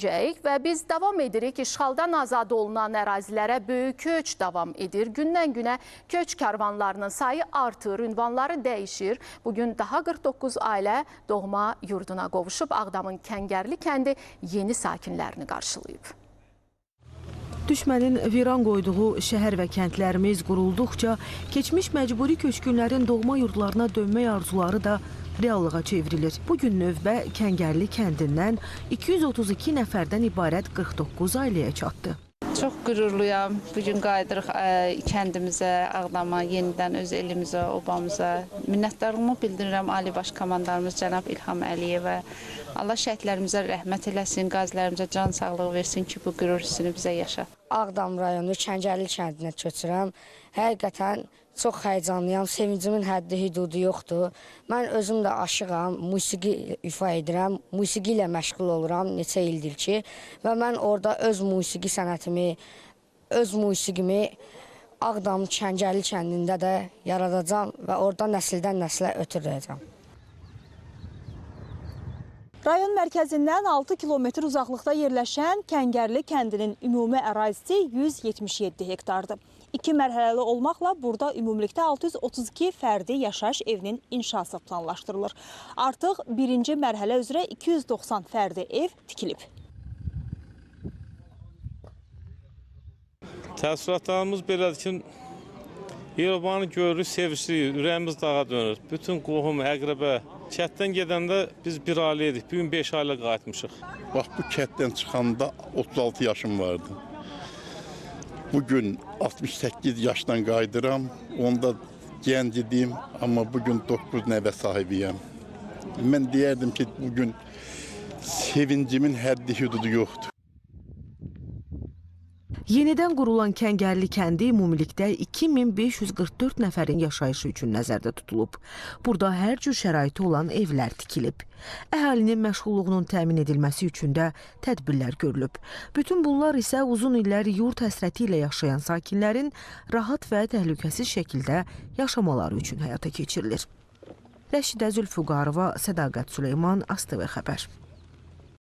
Və biz davam edirik. İşğaldan azad olunan ərazilərə böyük köç davam edir. Gündən günə köç karvanlarının sayı artır, ünvanları dəyişir. Bugün daha 49 ailə doğma yurduna qovuşub. Ağdamın Kəngərli kəndi yeni sakinlərini qarşılayıb. Düşmənin viran qoyduğu şəhər və kəndlərimiz qurulduqca keçmiş məcburi köçkünlərin doğma yurdlarına dönmək arzuları da reallığa çevrilir. Bugün növbə Kəngərli kəndindən 232 nəfərdən ibarət 49 ailəyə çatdı. Çox qürurluyam. Bugün qayıdırıq kəndimizə, Ağdama, yenidən öz elimizə, obamıza. Minnətdarlığımı bildirirəm Ali Baş Komandanımız cənab İlham Əliyevə. Allah şəhidlərimizə rəhmət eləsin, qazilərimizə can sağlığı versin ki, bu qürur hissini bizə yaşat. Ağdam rayonu Kəngərli kəndinə köçürəm. Həqiqətən çox həyəcanlıyam, sevincimin həddi hüdudu yoxdur. Mən özüm də aşığam, musiqi ifa edirəm, musiqi ilə məşğul oluram neçə ildir ki. Və mən orada öz musiqi sənətimi, öz musiqimi Ağdam Kəngərli kəndində də yaradacam və orada nəsildən nəslə ötürəcəm. Rayon mərkəzindən 6 kilometr uzaqlıqda yerləşən Kəngərli kəndinin ümumi ərazisi 177 hektardır. 2 mərhələli olmaqla burada ümumilikdə 632 fərdi yaşayış evinin inşası planlaşdırılır. Artıq birinci mərhələ üzrə 290 fərdi ev tikilib. Təəssüratlarımız belədir ki, Yerobanı görürük, sevişirik, ürəyimiz dağa dönür. Bütün qohum, əqrəbə, kətdən gedəndə biz bir ailə idik, bugün 5 ailə qayıtmışıq. Bax, bu kətdən çıxanda 36 yaşım vardı. Bugün 68 yaşdan qayıdıram, onda gənc idim, amma bugün 9 nəvə sahibiyəm. Mən deyərdim ki, bugün sevincimin həddi hüdudu yoxdur. Yenidən qurulan Kəngərli kəndi ümumilikdə 2544 nəfərin yaşayışı üçün nəzərdə tutulub. Burada hər cür şəraiti olan evlər tikilib. Əhalinin məşğulluğunun təmin edilməsi üçün də tədbirlər görülüb. Bütün bunlar isə uzun illər yurd həsrəti ilə yaşayan sakinlərin rahat və təhlükəsiz şəkildə yaşamaları üçün həyata keçirilir. Rəşidə Zülfüqarova, Sədaqət Süleyman, ASTV xəbər.